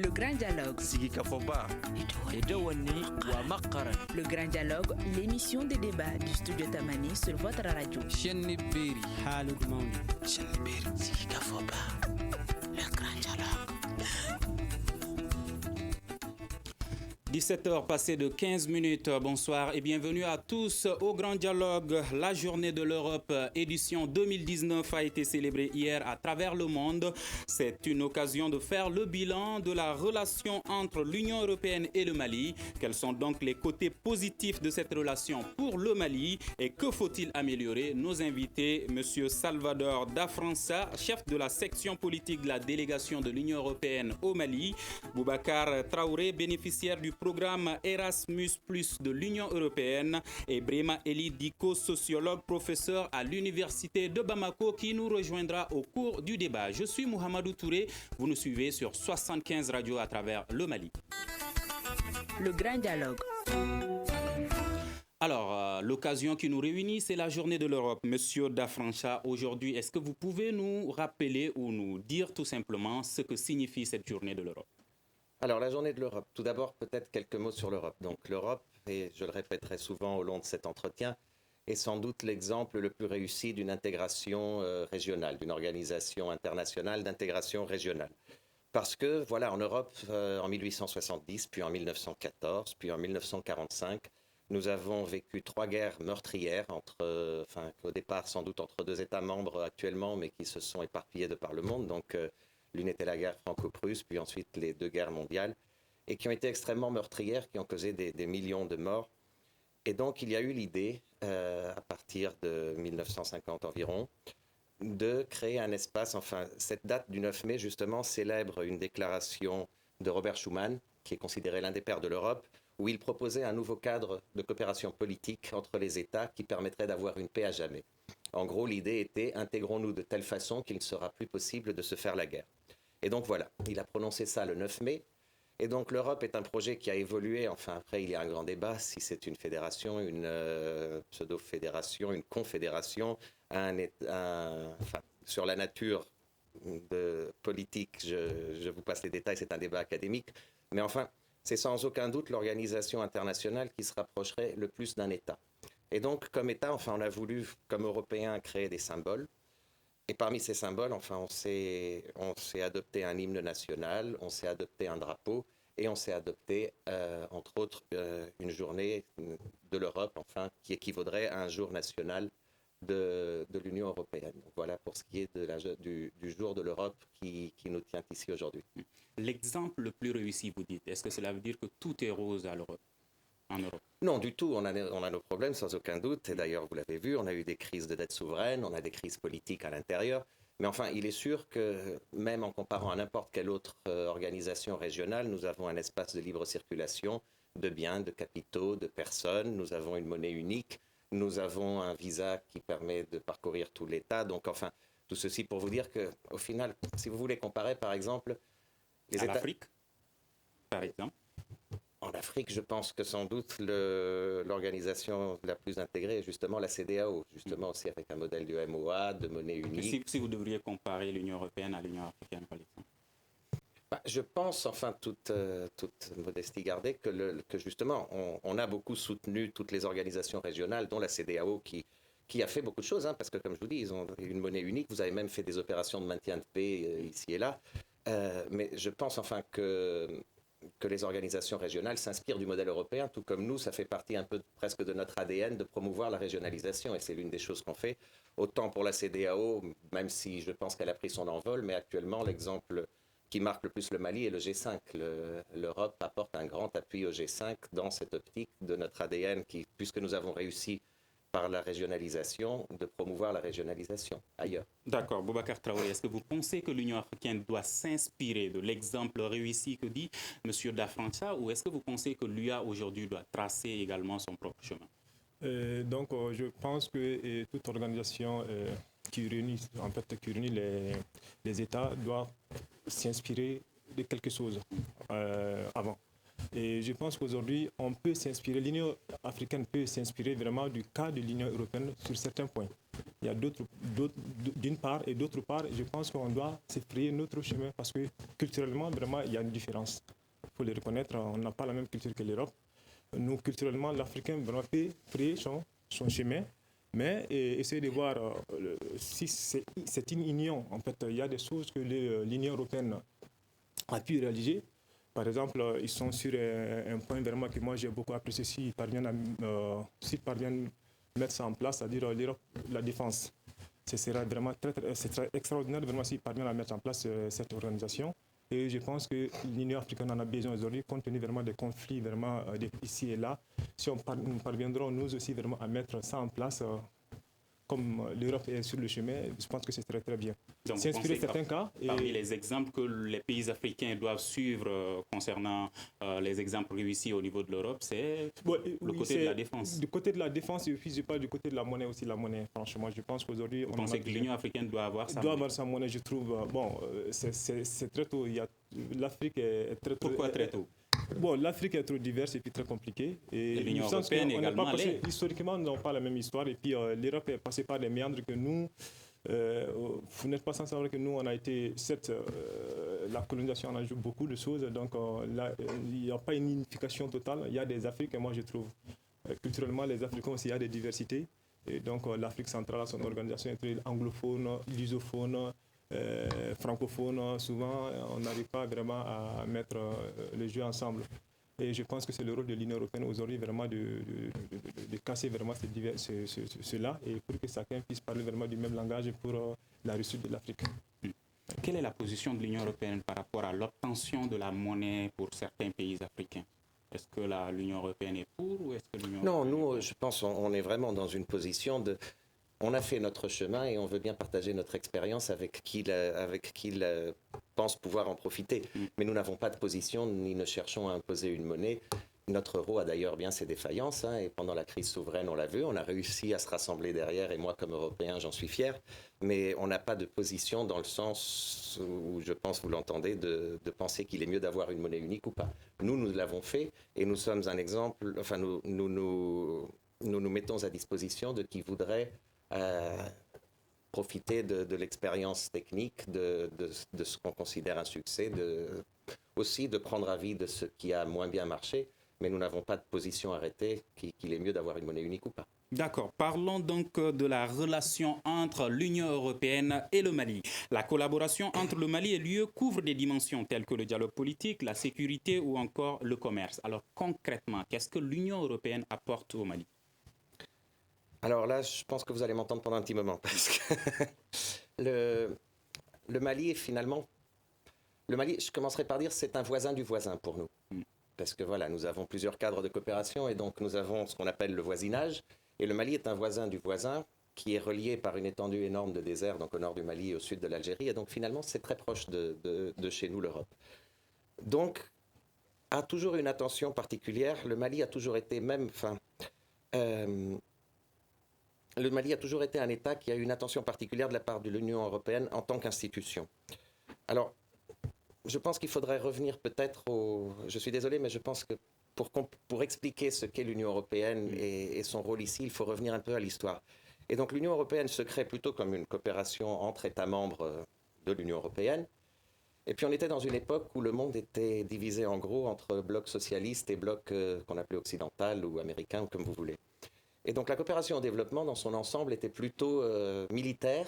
Le Grand Dialogue. Le Grand Dialogue, l'émission de débat du studio Tamani sur votre radio. Le Grand Dialogue. 17h passées de 15 minutes, bonsoir et bienvenue à tous au Grand Dialogue. La journée de l'Europe édition 2019 a été célébrée hier à travers le monde. C'est une occasion de faire le bilan de la relation entre l'Union européenne et le Mali. Quels sont donc les côtés positifs de cette relation pour le Mali et que faut-il améliorer? Nos invités, M. Salvador Da França, chef de la section politique de la délégation de l'Union européenne au Mali, Boubacar Traoré, bénéficiaire du programme Erasmus+ de l'Union européenne et Brema Eli Diko, sociologue, professeur à l'université de Bamako qui nous rejoindra au cours du débat. Je suis Mohamedou Touré, vous nous suivez sur 75 radios à travers le Mali. Le Grand Dialogue. Alors, l'occasion qui nous réunit, c'est la journée de l'Europe. Monsieur Da França, aujourd'hui, est-ce que vous pouvez nous rappeler ou nous dire tout simplement ce que signifie cette journée de l'Europe? Alors, la journée de l'Europe. Tout d'abord, peut-être quelques mots sur l'Europe. Donc, l'Europe, et je le répéterai souvent au long de cet entretien, est sans doute l'exemple le plus réussi d'une intégration régionale, d'une organisation internationale d'intégration régionale. Parce que, voilà, en Europe, en 1870, puis en 1914, puis en 1945, nous avons vécu 3 guerres meurtrières, au départ sans doute entre 2 États membres actuellement, mais qui se sont éparpillés de par le monde. Donc, l'une était la guerre franco-prusse, puis ensuite les 2 guerres mondiales, et qui ont été extrêmement meurtrières, qui ont causé des millions de morts. Et donc, il y a eu l'idée, à partir de 1950 environ, de créer un espace, cette date du 9 mai, justement, célèbre une déclaration de Robert Schuman, qui est considéré l'un des pères de l'Europe, où il proposait un nouveau cadre de coopération politique entre les États qui permettrait d'avoir une paix à jamais. En gros, l'idée était, intégrons-nous de telle façon qu'il ne sera plus possible de se faire la guerre. Et donc voilà, il a prononcé ça le 9 mai. Et donc l'Europe est un projet qui a évolué. Après, il y a un grand débat si c'est une fédération, une pseudo-fédération, une confédération, sur la nature politique. Je vous passe les détails, c'est un débat académique. Mais enfin, c'est sans aucun doute l'organisation internationale qui se rapprocherait le plus d'un État. Et donc, comme État, on a voulu, comme Européens, créer des symboles. Et parmi ces symboles, on s'est adopté un hymne national, on s'est adopté un drapeau, et on s'est adopté, entre autres, une journée de l'Europe, qui équivaudrait à un jour national de l'Union européenne. Donc voilà pour ce qui est du jour de l'Europe qui nous tient ici aujourd'hui. L'exemple le plus réussi, vous dites, est-ce que cela veut dire que tout est rose à l'Europe? En Europe? Non, du tout. On a nos problèmes, sans aucun doute. Et d'ailleurs, vous l'avez vu, on a eu des crises de dette souveraine, on a des crises politiques à l'intérieur. Mais il est sûr que même en comparant à n'importe quelle autre organisation régionale, nous avons un espace de libre circulation de biens, de capitaux, de personnes. Nous avons une monnaie unique. Nous avons un visa qui permet de parcourir tout l'État. Donc, tout ceci pour vous dire qu'au final, si vous voulez comparer, par exemple, l'Afrique, par exemple. En Afrique, je pense que sans doute l'organisation la plus intégrée est justement la CEDEAO, justement aussi avec un modèle du MOA, de monnaie unique. Si vous devriez comparer l'Union européenne à l'Union africaine, par exemple. Je pense, toute modestie gardée, que justement, on a beaucoup soutenu toutes les organisations régionales, dont la CEDEAO, qui a fait beaucoup de choses, parce que comme je vous dis, ils ont une monnaie unique, vous avez même fait des opérations de maintien de paix ici et là. Mais je pense que les organisations régionales s'inspirent du modèle européen, tout comme nous, ça fait partie un peu presque de notre ADN de promouvoir la régionalisation, et c'est l'une des choses qu'on fait, autant pour la CEDEAO, même si je pense qu'elle a pris son envol, mais actuellement, l'exemple qui marque le plus le Mali est le G5. L'Europe apporte un grand appui au G5 dans cette optique de notre ADN, puisque nous avons réussi par la régionalisation, de promouvoir la régionalisation ailleurs. D'accord. Boubacar Traoré, est-ce que vous pensez que l'Union africaine doit s'inspirer de l'exemple réussi que dit M. Da França, ou est-ce que vous pensez que l'UA aujourd'hui doit tracer également son propre chemin? Je pense que toute organisation qui réunit les États doit s'inspirer de quelque chose avant. Et je pense qu'aujourd'hui, on peut s'inspirer, l'Union africaine peut s'inspirer vraiment du cas de l'Union européenne sur certains points. il y a d'une part, et d'autre part, je pense qu'on doit se frayer notre chemin parce que culturellement, vraiment, il y a une différence. Il faut le reconnaître, on n'a pas la même culture que l'Europe. Nous, culturellement, l'Africain vraiment peut frayer son chemin, mais essayer de voir si c'est une union. En fait, il y a des choses que l'Union européenne a pu réaliser. Par exemple, ils sont sur un point vraiment que moi j'ai beaucoup apprécié s'ils parviennent à mettre ça en place, c'est-à-dire l'Europe, la défense. Ce sera vraiment c'est très extraordinaire vraiment s'ils parviennent à mettre en place cette organisation. Et je pense que l'Union africaine en a besoin aujourd'hui, compte tenu vraiment des conflits vraiment ici et là. Si nous parviendrons nous aussi vraiment à mettre ça en place, comme l'Europe est sur le chemin, je pense que c'est très très bien. Donc, s'inspirer de certains cas. Parmi les exemples que les pays africains doivent suivre concernant les exemples réussis au niveau de l'Europe, c'est le côté de la défense. Du côté de la défense, et puis je parle du côté de la monnaie aussi. La monnaie, franchement, je pense qu'aujourd'hui... Vous pensez que l'Union africaine doit avoir sa monnaie? Doit avoir sa monnaie, je trouve. C'est très tôt. L'Afrique est très tôt. Pourquoi très tôt? Bon, l'Afrique est trop diverse et puis très compliquée. Et l'Union européenne également. Historiquement, nous n'avons pas la même histoire. Et puis, l'Europe est passée par des méandres que nous... vous n'êtes pas sans savoir que nous, on a été... la colonisation, on a joué beaucoup de choses. Donc, là, il n'y a pas une unification totale. Il y a des Afriques, et moi, je trouve, culturellement, les Africains aussi, il y a des diversités. Et donc, l'Afrique centrale a son organisation anglophone, lusophone, francophone. Souvent, on n'arrive pas vraiment à mettre les jeux ensemble. Et je pense que c'est le rôle de l'Union européenne aujourd'hui vraiment de casser vraiment cela et pour que chacun puisse parler vraiment du même langage pour la réussite de l'Afrique. Quelle est la position de l'Union européenne par rapport à l'obtention de la monnaie pour certains pays africains? Est-ce que l'Union européenne est pour ou est-ce que l'Union Non, nous, je pense qu'on est vraiment dans une position de... On a fait notre chemin et on veut bien partager notre expérience avec qui pense pouvoir en profiter. Mais nous n'avons pas de position ni ne cherchons à imposer une monnaie. Notre euro a d'ailleurs bien ses défaillances. Et pendant la crise souveraine, on l'a vu. On a réussi à se rassembler derrière et moi, comme Européen, j'en suis fier. Mais on n'a pas de position dans le sens où, je pense, vous l'entendez, de penser qu'il est mieux d'avoir une monnaie unique ou pas. Nous l'avons fait et nous sommes un exemple. Enfin, nous mettons à disposition de qui voudrait... profiter de l'expérience technique, de ce qu'on considère un succès, aussi de prendre avis de ce qui a moins bien marché, mais nous n'avons pas de position arrêtée qu'il est mieux d'avoir une monnaie unique ou pas. D'accord. Parlons donc de la relation entre l'Union européenne et le Mali. La collaboration entre le Mali et l'UE couvre des dimensions telles que le dialogue politique, la sécurité ou encore le commerce. Alors concrètement, qu'est-ce que l'Union européenne apporte au Mali? Alors là, je pense que vous allez m'entendre pendant un petit moment, parce que le Mali est finalement... Le Mali, je commencerai par dire, c'est un voisin du voisin pour nous. Parce que voilà, nous avons plusieurs cadres de coopération et donc nous avons ce qu'on appelle le voisinage. Et le Mali est un voisin du voisin qui est relié par une étendue énorme de désert, donc au nord du Mali et au sud de l'Algérie. Et donc finalement, c'est très proche de chez nous, l'Europe. Donc, a toujours une attention particulière. Le Mali a toujours été le Mali a toujours été un État qui a eu une attention particulière de la part de l'Union européenne en tant qu'institution. Alors, je pense qu'il faudrait revenir peut-être Je suis désolé, mais je pense que pour expliquer ce qu'est l'Union européenne et son rôle ici, il faut revenir un peu à l'histoire. Et donc l'Union européenne se crée plutôt comme une coopération entre États membres de l'Union européenne. Et puis on était dans une époque où le monde était divisé en gros entre bloc socialiste et bloc qu'on appelait occidental ou américain, ou comme vous voulez. Et donc la coopération au développement dans son ensemble était plutôt militaire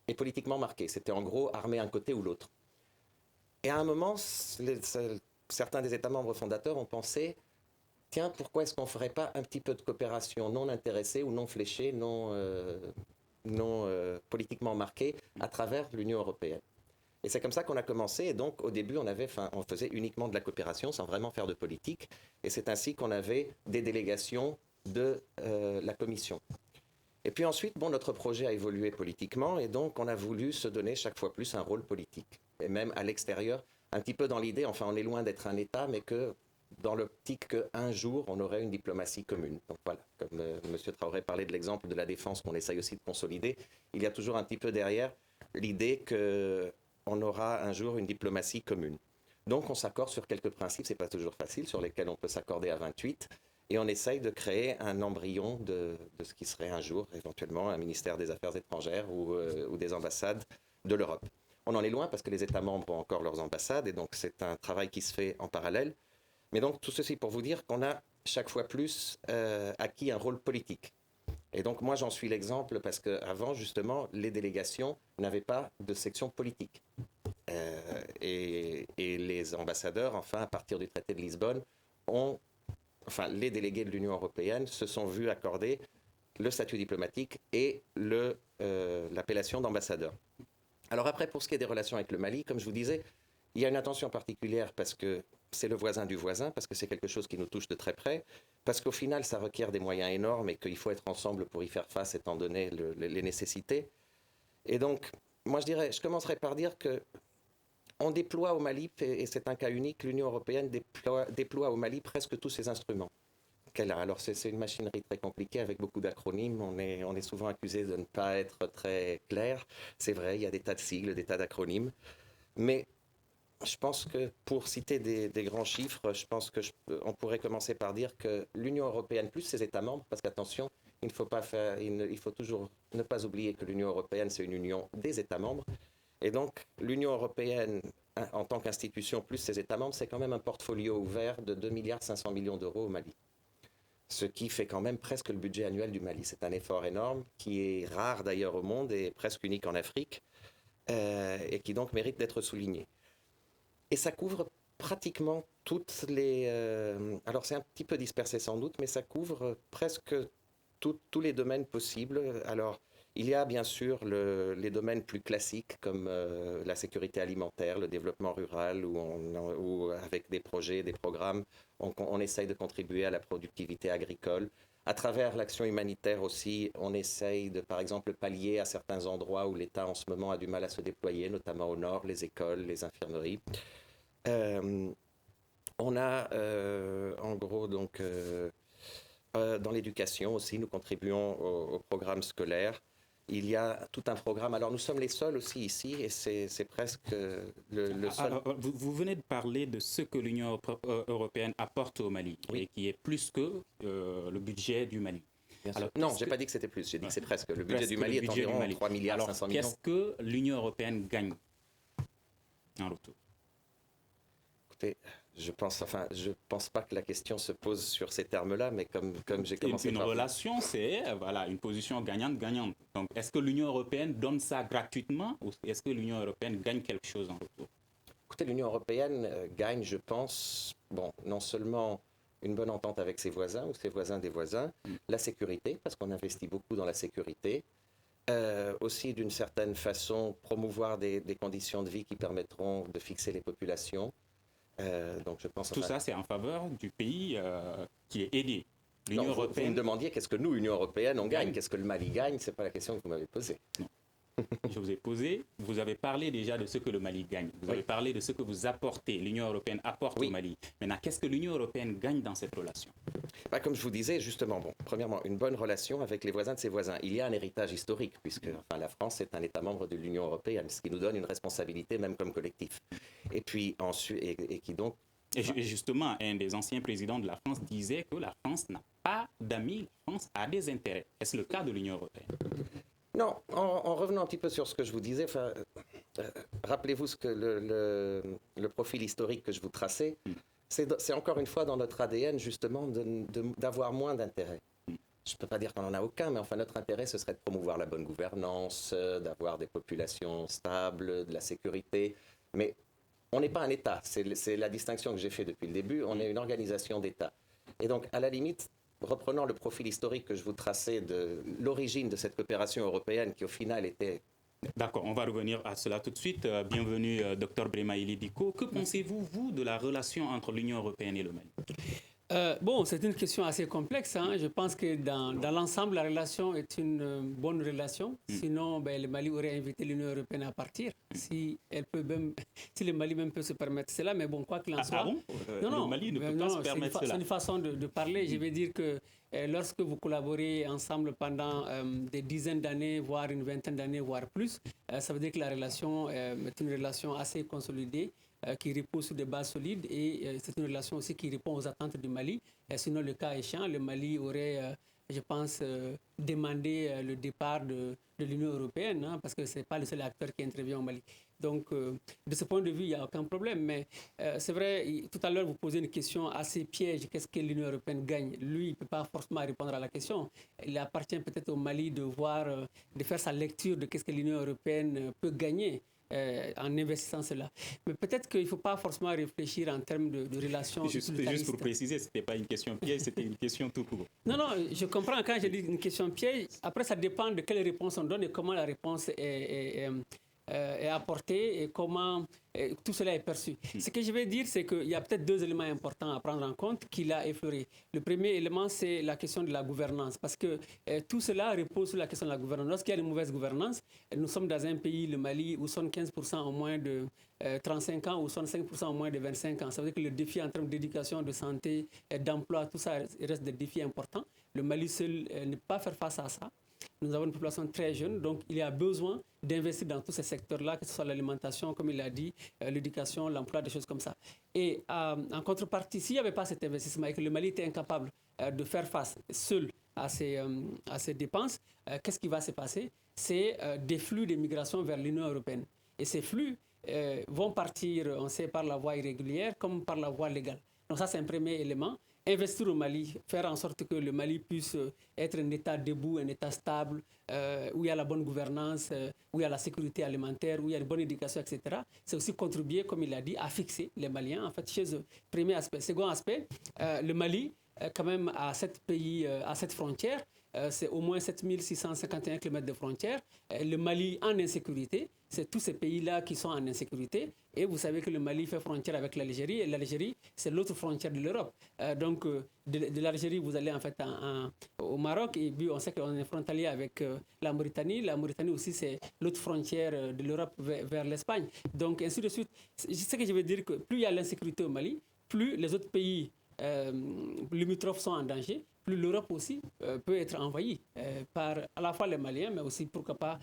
et politiquement marquée. C'était en gros armée un côté ou l'autre. Et à un moment, certains des États membres fondateurs ont pensé, tiens, pourquoi est-ce qu'on ne ferait pas un petit peu de coopération non intéressée ou non fléchée, non politiquement marquée à travers l'Union européenne. Et c'est comme ça qu'on a commencé. Et donc au début, on faisait uniquement de la coopération sans vraiment faire de politique. Et c'est ainsi qu'on avait des délégations de la Commission. Et puis ensuite, notre projet a évolué politiquement et donc on a voulu se donner chaque fois plus un rôle politique. Et même à l'extérieur, un petit peu dans l'idée, on est loin d'être un État, mais que dans l'optique qu'un jour, on aurait une diplomatie commune. Donc voilà, comme M. Traoré parlait de l'exemple de la défense qu'on essaye aussi de consolider, il y a toujours un petit peu derrière l'idée qu'on aura un jour une diplomatie commune. Donc on s'accorde sur quelques principes, c'est pas toujours facile, sur lesquels on peut s'accorder à 28, et on essaye de créer un embryon de ce qui serait un jour éventuellement un ministère des Affaires étrangères ou des ambassades de l'Europe. On en est loin parce que les États membres ont encore leurs ambassades et donc c'est un travail qui se fait en parallèle. Mais donc tout ceci pour vous dire qu'on a chaque fois plus acquis un rôle politique. Et donc moi j'en suis l'exemple parce qu'avant justement les délégations n'avaient pas de section politique. Et les ambassadeurs, enfin à partir du traité de Lisbonne, les délégués de l'Union européenne se sont vus accorder le statut diplomatique et l'appellation d'ambassadeur. Alors après, pour ce qui est des relations avec le Mali, comme je vous disais, il y a une attention particulière parce que c'est le voisin du voisin, parce que c'est quelque chose qui nous touche de très près, parce qu'au final, ça requiert des moyens énormes et qu'il faut être ensemble pour y faire face étant donné les nécessités. Et donc, moi je commencerai par dire qu'on déploie au Mali, et c'est un cas unique, l'Union européenne déploie au Mali presque tous ses instruments qu'elle a. Alors c'est une machinerie très compliquée avec beaucoup d'acronymes, on est souvent accusé de ne pas être très clair, c'est vrai, il y a des tas de sigles, des tas d'acronymes, mais je pense que pour citer des grands chiffres, je pense qu'on pourrait commencer par dire que l'Union européenne plus ses États membres, parce qu'attention, il faut toujours ne pas oublier que l'Union européenne c'est une union des États membres, et donc l'Union européenne en tant qu'institution plus ses États membres, c'est quand même un portfolio ouvert de 2,5 milliards d'euros au Mali. Ce qui fait quand même presque le budget annuel du Mali. C'est un effort énorme qui est rare d'ailleurs au monde et presque unique en Afrique et qui donc mérite d'être souligné. Et ça couvre pratiquement toutes les... alors c'est un petit peu dispersé sans doute, mais ça couvre presque tous les domaines possibles. Alors il y a bien sûr les domaines plus classiques comme la sécurité alimentaire, le développement rural, où avec des projets, des programmes, on essaye de contribuer à la productivité agricole. À travers l'action humanitaire aussi, on essaye de, par exemple, pallier à certains endroits où l'État en ce moment a du mal à se déployer, notamment au nord, les écoles, les infirmeries. On a en gros donc dans l'éducation aussi, nous contribuons au programme scolaire. Il y a tout un programme. Alors nous sommes les seuls aussi ici et c'est presque le seul. Alors, vous venez de parler de ce que l'Union européenne apporte au Mali, oui, et qui est plus que le budget du Mali. Alors, non, je n'ai pas dit que c'était plus, j'ai dit que c'est presque. Le budget du Mali est environ 3 milliards 500 millions. Qu'est-ce que l'Union européenne gagne en retour? Écoutez, je pense pas que la question se pose sur ces termes-là, mais comme j'ai commencé une relation, c'est une position gagnante-gagnante. Donc, est-ce que l'Union européenne donne ça gratuitement ou est-ce que l'Union européenne gagne quelque chose en retour? Écoutez, l'Union européenne gagne, je pense, non seulement une bonne entente avec ses voisins ou ses voisins des voisins, la sécurité, parce qu'on investit beaucoup dans la sécurité, aussi d'une certaine façon promouvoir des conditions de vie qui permettront de fixer les populations. Donc je pense tout ça, c'est en faveur du pays qui est aidé. L'Union européenne. Vous me demandiez qu'est-ce que nous, Union européenne, on gagne. Qu'est-ce que le Mali gagne? C'est pas la question que vous m'avez posée. Non. Je vous ai posé. Vous avez parlé déjà de ce que le Mali gagne. Vous avez parlé de ce que vous apportez. L'Union européenne apporte au Mali. Maintenant, qu'est-ce que l'Union européenne gagne dans cette relation? Comme je vous disais, justement, premièrement, une bonne relation avec les voisins de ses voisins. Il y a un héritage historique, puisque la France est un État membre de l'Union européenne, ce qui nous donne une responsabilité, même comme collectif. Et puis, ensuite, et qui donc... Et justement, un des anciens présidents de la France disait que la France n'a pas d'amis, la France a des intérêts. Est-ce le cas de l'Union européenne? Non, en revenant un petit peu sur ce que je vous disais, rappelez-vous ce que le profil historique que je vous traçais, c'est encore une fois dans notre ADN justement d'avoir moins d'intérêt. Je ne peux pas dire qu'on n'en a aucun, mais enfin notre intérêt ce serait de promouvoir la bonne gouvernance, d'avoir des populations stables, de la sécurité, mais on n'est pas un État, c'est la distinction que j'ai faite depuis le début, on est une organisation d'État. Et donc à la limite, reprenant le profil historique que je vous traçais de l'origine de cette coopération européenne qui au final était... D'accord, on va revenir à cela tout de suite. Bienvenue, Dr Bremaïli Diko. Que pensez-vous, vous, de la relation entre l'Union européenne et le Mali? C'est une question assez complexe. Je pense que dans l'ensemble, la relation est une bonne relation. Sinon, le Mali aurait invité l'Union européenne à partir. Si le Mali même peut se permettre cela. Mais bon, quoi qu'il en soit... le Mali ne peut pas se permettre cela. C'est une façon de parler. Je veux dire que lorsque vous collaborez ensemble pendant des dizaines d'années, voire une vingtaine d'années, voire plus, ça veut dire que la relation est une relation assez consolidée. qui repose sur des bases solides et c'est une relation aussi qui répond aux attentes du Mali. Sinon, le cas échéant, le Mali aurait, je pense, demandé le départ de l'Union européenne, hein, parce que ce n'est pas le seul acteur qui intervient au Mali. Donc, de ce point de vue, il n'y a aucun problème. Mais c'est vrai, tout à l'heure, vous posez une question assez piège. Qu'est-ce que l'Union européenne gagne? Lui, il ne peut pas forcément répondre à la question. Il appartient peut-être au Mali de faire sa lecture de qu'est-ce que l'Union européenne peut gagner en investissant cela. Mais peut-être qu'il ne faut pas forcément réfléchir en termes de relations. Juste pour préciser, ce n'était pas une question piège, c'était une question tout court. Non, je comprends quand je dis une question piège. Après, ça dépend de quelle réponse on donne et comment la réponse est apportée et comment tout cela est perçu. Ce que je vais dire, c'est qu'il y a peut-être 2 éléments importants à prendre en compte qu'il a effleurés. Le premier élément, c'est la question de la gouvernance, parce que tout cela repose sur la question de la gouvernance. Lorsqu'il y a une mauvaise gouvernance, nous sommes dans un pays, le Mali, où 75% au moins de 35 ans ou 65% au moins de 25 ans. Ça veut dire que le défi en termes d'éducation, de santé, d'emploi, tout ça reste des défis importants. Le Mali seul ne peut pas faire face à ça. Nous avons une population très jeune, donc il y a besoin d'investir dans tous ces secteurs-là, que ce soit l'alimentation, comme il l'a dit, l'éducation, l'emploi, des choses comme ça. Et en contrepartie, s'il n'y avait pas cet investissement et que le Mali était incapable de faire face seul à ces dépenses, qu'est-ce qui va se passer? C'est des flux de migration vers l'Union européenne. Et ces flux vont partir, on sait, par la voie irrégulière comme par la voie légale. Donc ça, c'est un premier élément. Investir au Mali, faire en sorte que le Mali puisse être un État debout, un État stable, où il y a la bonne gouvernance, où il y a la sécurité alimentaire, où il y a une bonne éducation, etc. C'est aussi contribuer, comme il l'a dit, à fixer les Maliens, en fait, chez eux. Premier aspect. Second aspect, le Mali, quand même, a 7 pays, à cette frontière. C'est au moins 7651 km de frontières. Le Mali en insécurité, c'est tous ces pays-là qui sont en insécurité. Et vous savez que le Mali fait frontière avec l'Algérie. Et l'Algérie, c'est l'autre frontière de l'Europe. Donc, de l'Algérie, vous allez en fait au Maroc. Et puis, on sait qu'on est frontalier avec la Mauritanie. La Mauritanie aussi, c'est l'autre frontière de l'Europe vers l'Espagne. Donc, ainsi de suite. Ce que je veux dire, que plus il y a l'insécurité au Mali, plus les autres pays limitrophes sont en danger, plus l'Europe aussi peut être envahie par à la fois les Maliens, mais aussi, pourquoi pas,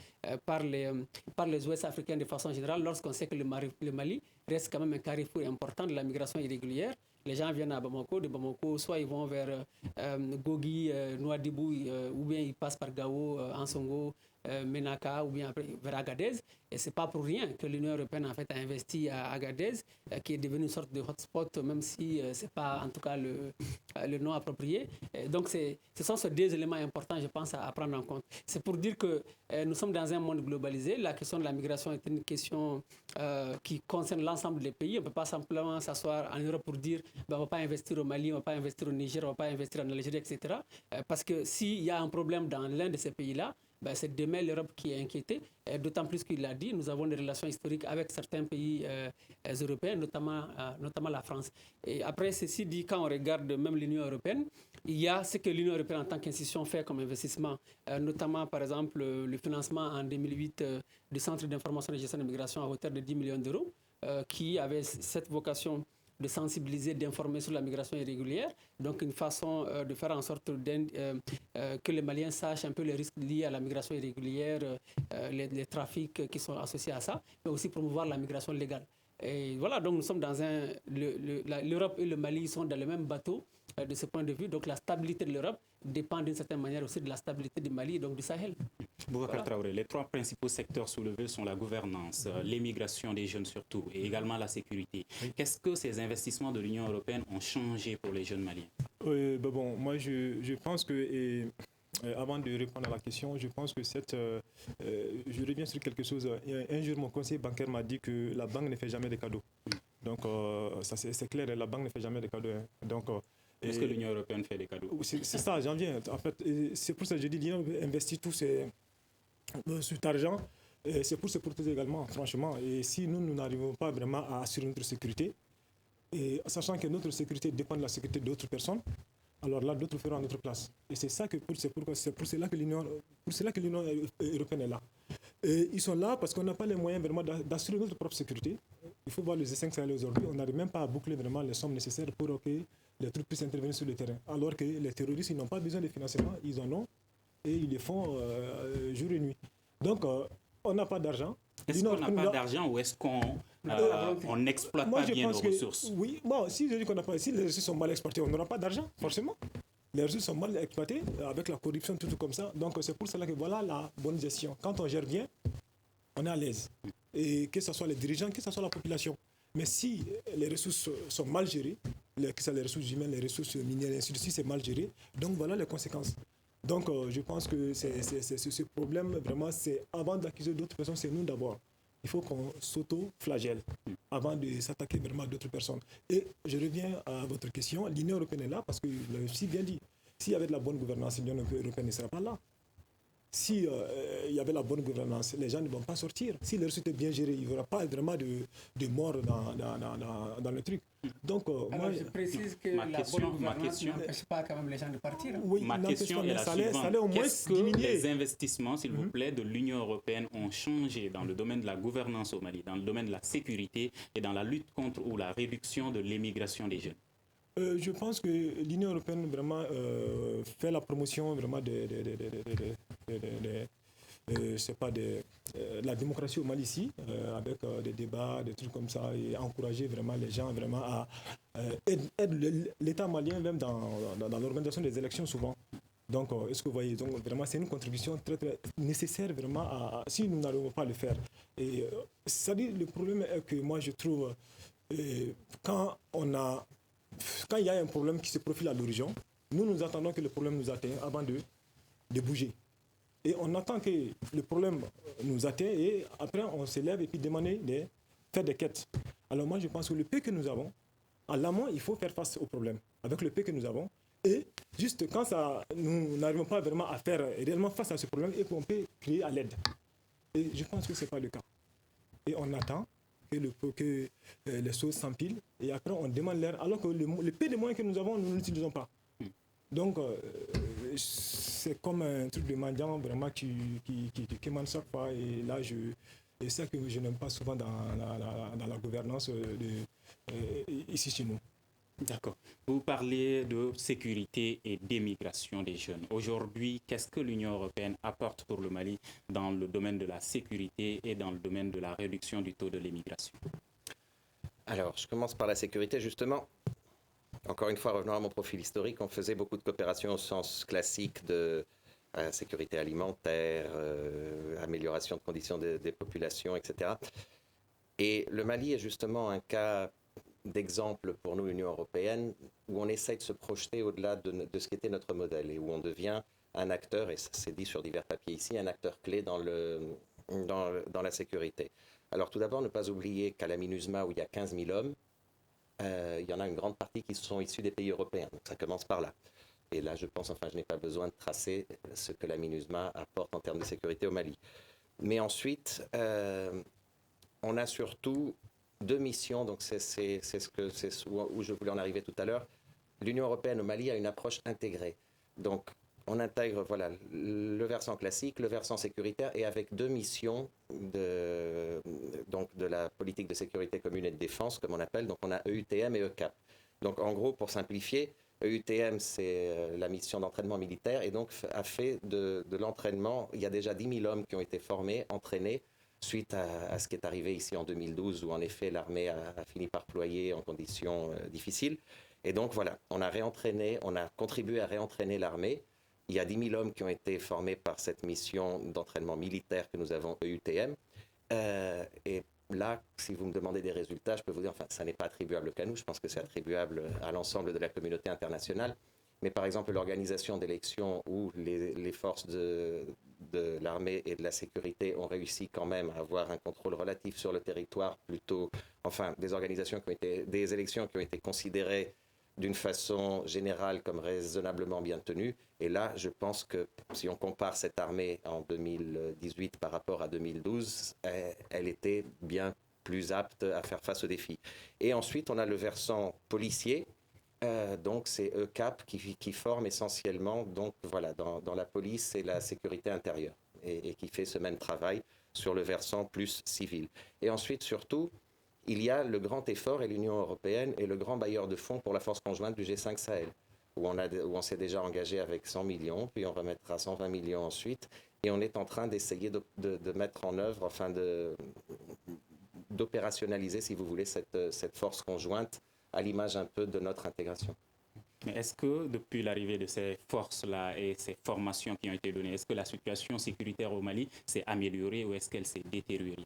par les Ouest africains de façon générale, lorsqu'on sait que le Mali reste quand même un carrefour important de la migration irrégulière. Les gens viennent à Bamako, de Bamako, soit ils vont vers Gogi, Nouadhibou, ou bien ils passent par Gao, Ansongo, Menaka, ou bien après vers Agadez. Et ce n'est pas pour rien que l'Union européenne en fait, a investi à Agadez, qui est devenu une sorte de hotspot, même si ce n'est pas en tout cas le nom approprié. Et donc ce sont ces 2 éléments importants, je pense, à prendre en compte. C'est pour dire que nous sommes dans un monde globalisé. La question de la migration est une question qui concerne l'ensemble des pays. On ne peut pas simplement s'asseoir en Europe pour dire on ne va pas investir au Mali, on ne va pas investir au Niger, on ne va pas investir en Algérie, etc. Parce que s'il y a un problème dans l'un de ces pays-là, c'est demain l'Europe qui est inquiétée, d'autant plus qu'il l'a dit, nous avons des relations historiques avec certains pays européens, notamment la France. Et après, ceci dit, quand on regarde même l'Union européenne, il y a ce que l'Union européenne en tant qu'institution fait comme investissement, notamment par exemple le financement en 2008 du Centre d'information et de gestion de migration à hauteur de 10 millions d'euros, qui avait cette vocation de sensibiliser, d'informer sur la migration irrégulière. Donc, une façon de faire en sorte que les Maliens sachent un peu les risques liés à la migration irrégulière, les trafics qui sont associés à ça, mais aussi promouvoir la migration légale. Et voilà, donc nous sommes dans l'Europe et le Mali sont dans le même bateau de ce point de vue. Donc, la stabilité de l'Europe dépend d'une certaine manière aussi de la stabilité du Mali et donc du Sahel. Boubacar Traoré, les 3 principaux secteurs soulevés sont la gouvernance, l'émigration des jeunes surtout, et également la sécurité. Qu'est-ce que ces investissements de l'Union européenne ont changé pour les jeunes Maliens? Moi, je pense que... avant de répondre à la question, je pense que je reviens sur quelque chose. Un jour, mon conseiller bancaire m'a dit que la banque ne fait jamais de cadeaux. Donc, ça c'est clair, la banque ne fait jamais de cadeaux. Donc, est-ce que l'Union européenne fait des cadeaux? C'est ça, j'en viens. En fait, c'est pour ça que je dis l'Union investit tout cet argent. C'est pour se protéger également, franchement. Et si nous n'arrivons pas vraiment à assurer notre sécurité, et sachant que notre sécurité dépend de la sécurité d'autres personnes, alors là, d'autres feront à notre place. Et c'est ça c'est pour cela que l'Union européenne est là. Et ils sont là parce qu'on n'a pas les moyens vraiment d'assurer notre propre sécurité. Il faut voir les E5 Sahel aujourd'hui. On n'arrive même pas à boucler vraiment les sommes nécessaires pour que les troupes puissent intervenir sur le terrain. Alors que les terroristes, ils n'ont pas besoin de financement, ils en ont et ils le font jour et nuit. Donc, on n'a pas d'argent. Est-ce qu'on n'a pas d'argent ou est-ce qu'on on n'exploite Moi, pas je bien nos pense que, ressources. oui, bon, si je dis qu'on n'a pas, si les ressources sont mal exploitées, on n'aura pas d'argent, forcément. Les ressources sont mal exploitées, avec la corruption, tout comme ça. Donc, c'est pour cela que voilà la bonne gestion. Quand on gère bien, on est à l'aise. Et que ce soit les dirigeants, que ce soit la population. Mais si les ressources sont mal gérées, que ce soit les ressources humaines, les ressources minières, et ainsi de suite, c'est mal géré, donc voilà les conséquences. Donc, je pense que ce problème, vraiment, c'est avant d'accuser d'autres personnes, c'est nous d'abord. Il faut qu'on s'auto-flagelle avant de s'attaquer vraiment à d'autres personnes. Et je reviens à votre question. L'Union européenne est là parce que, vous l'avez si bien dit, s'il y avait de la bonne gouvernance, l'Union européenne ne serait pas là. Si il y avait la bonne gouvernance, les gens ne vont pas sortir. Si les ressources étaient bien gérées, il n'y aura pas vraiment de morts dans le truc. Donc, alors, moi, je précise que la bonne gouvernance n'empêche pas quand même les gens de partir. Hein. Oui, Ma question est la suivante. Qu'est-ce que les investissements, s'il vous plaît, de l'Union européenne ont changé dans le domaine de la gouvernance au Mali, dans le domaine de la sécurité et dans la lutte contre ou la réduction de l'émigration des jeunes? Je pense que l'Union européenne vraiment fait la promotion vraiment de la démocratie au Mali ici, avec des débats, des trucs comme ça, et encourager vraiment les gens vraiment à aider l'État malien même dans l'organisation des élections souvent. Donc, est-ce que vous voyez, donc vraiment c'est une contribution très très nécessaire vraiment si nous n'arrivons pas à le faire. Et c'est-à-dire le problème est que moi je trouve quand il y a un problème qui se profile à l'horizon, nous attendons que le problème nous atteigne avant de bouger. Et on attend que le problème nous atteigne et après on se lève et puis demander de faire des quêtes. Alors moi je pense que le peu que nous avons, à l'amont il faut faire face au problème avec le peu que nous avons. Et juste quand nous n'arrivons pas vraiment à faire réellement face à ce problème et qu'on peut crier à l'aide. Et je pense que ce n'est pas le cas. Et on attend que les choses s'empilent et après on demande l'air alors que le peu de moyens que nous avons, nous ne l'utilisons pas. Donc c'est comme un truc de mendiant vraiment qui demande chaque fois et là c'est ça que je n'aime pas souvent dans la gouvernance ici chez nous. D'accord. Vous parlez de sécurité et d'émigration des jeunes. Aujourd'hui, qu'est-ce que l'Union européenne apporte pour le Mali dans le domaine de la sécurité et dans le domaine de la réduction du taux de l'émigration? Alors, je commence par la sécurité, justement. Encore une fois, revenant à mon profil historique, on faisait beaucoup de coopération au sens classique de sécurité alimentaire, amélioration de conditions des populations, etc. Et le Mali est justement un cas d'exemple pour nous, l'Union européenne, où on essaye de se projeter au-delà de ce qu'était notre modèle et où on devient un acteur, et ça s'est dit sur divers papiers ici, un acteur clé dans la sécurité. Alors tout d'abord, ne pas oublier qu'à la MINUSMA, où il y a 15 000 hommes, il y en a une grande partie qui sont issus des pays européens. Donc ça commence par là. Et là, je pense, je n'ai pas besoin de tracer ce que la MINUSMA apporte en termes de sécurité au Mali. Mais ensuite, on a surtout deux missions, donc c'est où je voulais en arriver tout à l'heure. L'Union européenne au Mali a une approche intégrée. Donc, on intègre le versant classique, le versant sécuritaire, et avec deux missions de la politique de sécurité commune et de défense, comme on appelle. Donc, on a EUTM et ECAP. Donc, en gros, pour simplifier, EUTM, c'est la mission d'entraînement militaire, et donc a fait de l'entraînement. Il y a déjà 10 000 hommes qui ont été formés, entraînés, suite à ce qui est arrivé ici en 2012, où en effet l'armée a fini par ployer en conditions difficiles. Et donc voilà, on a contribué à réentraîner l'armée. Il y a 10 000 hommes qui ont été formés par cette mission d'entraînement militaire que nous avons EUTM. Et là, si vous me demandez des résultats, je peux vous dire, ça n'est pas attribuable qu'à nous, je pense que c'est attribuable à l'ensemble de la communauté internationale. Mais par exemple, l'organisation d'élections où les forces de l'armée et de la sécurité ont réussi quand même à avoir un contrôle relatif sur le territoire, des élections qui ont été considérées d'une façon générale comme raisonnablement bien tenues. Et là, je pense que si on compare cette armée en 2018 par rapport à 2012, elle était bien plus apte à faire face aux défis. Et ensuite, on a le versant policier. Donc c'est ECAP qui forme essentiellement dans la police et la sécurité intérieure et qui fait ce même travail sur le versant plus civil. Et ensuite, surtout, il y a le grand effort et l'Union européenne est le grand bailleur de fonds pour la force conjointe du G5 Sahel, où on s'est déjà engagé avec 100 millions, puis on remettra 120 millions ensuite, et on est en train d'essayer de mettre en œuvre, d'opérationnaliser, si vous voulez, cette force conjointe à l'image un peu de notre intégration. Mais est-ce que depuis l'arrivée de ces forces-là et ces formations qui ont été données, est-ce que la situation sécuritaire au Mali s'est améliorée ou est-ce qu'elle s'est détériorée?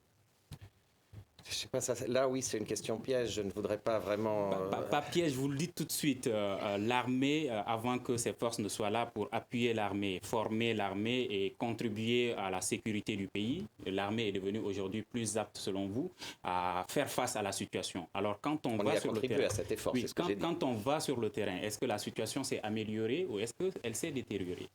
Je sais pas, là oui, c'est une question piège. Je ne voudrais pas vraiment. Pas piège, je vous le dis tout de suite. L'armée, avant que ces forces ne soient là pour appuyer l'armée, former l'armée et contribuer à la sécurité du pays, l'armée est devenue aujourd'hui plus apte, selon vous, à faire face à la situation. Alors, quand on va sur le terrain, à cet effort, oui, c'est ce que j'ai dit. Quand on va sur le terrain, est-ce que la situation s'est améliorée ou est-ce qu'elle s'est détériorée?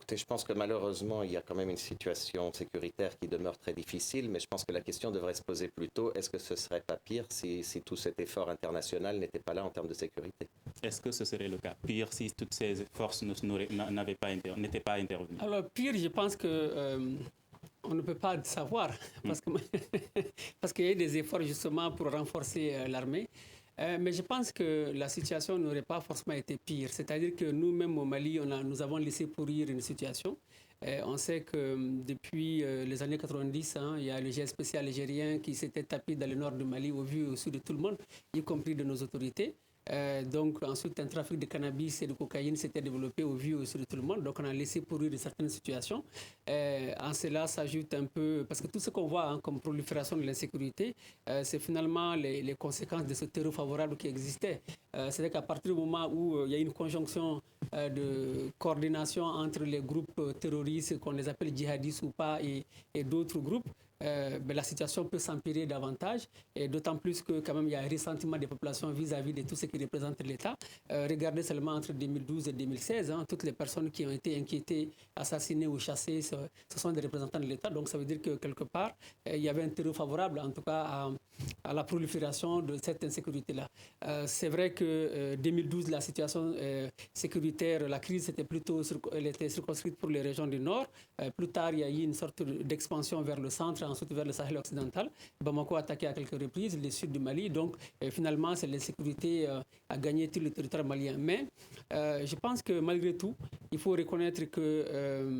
Je pense que malheureusement, il y a quand même une situation sécuritaire qui demeure très difficile, mais je pense que la question devrait se poser plutôt, est-ce que ce ne serait pas pire si tout cet effort international n'était pas là en termes de sécurité? Est-ce que ce serait le cas pire si toutes ces forces n'étaient pas intervenues? Alors, pire, je pense que on ne peut pas savoir, parce qu'il y a des efforts justement pour renforcer l'armée. Mais je pense que la situation n'aurait pas forcément été pire. C'est-à-dire que nous-mêmes au Mali, nous avons laissé pourrir une situation. On sait que depuis les années 90, il y a le jet spécial algérien qui s'était tapé dans le nord du Mali au vu et au su de tout le monde, y compris de nos autorités. Donc ensuite, un trafic de cannabis et de cocaïne s'était développé au vu et au su de tout le monde. Donc on a laissé pourrir de certaines situations. En cela s'ajoute un peu, parce que tout ce qu'on voit comme prolifération de l'insécurité, c'est finalement les conséquences de ce terreau favorable qui existait. C'est-à-dire qu'à partir du moment où il y a une conjonction de coordination entre les groupes terroristes, qu'on les appelle djihadistes ou pas, et d'autres groupes, la situation peut s'empirer davantage, et d'autant plus que quand même il y a un ressentiment des populations vis-à-vis de tout ce qui représente l'État. Regardez seulement entre 2012 et 2016, toutes les personnes qui ont été inquiétées, assassinées ou chassées, ce sont des représentants de l'État. Donc ça veut dire que quelque part, il y avait un terreau favorable, en tout cas à la prolifération de cette insécurité-là. C'est vrai que 2012, la situation sécuritaire, la crise elle était circonscrite pour les régions du Nord. Plus tard, il y a eu une sorte d'expansion vers le centre, ensuite vers le Sahel occidental. Bamako a attaqué à quelques reprises, le sud du Mali. Donc, finalement, c'est l'insécurité a gagné tout le territoire malien. Mais je pense que malgré tout, il faut reconnaître que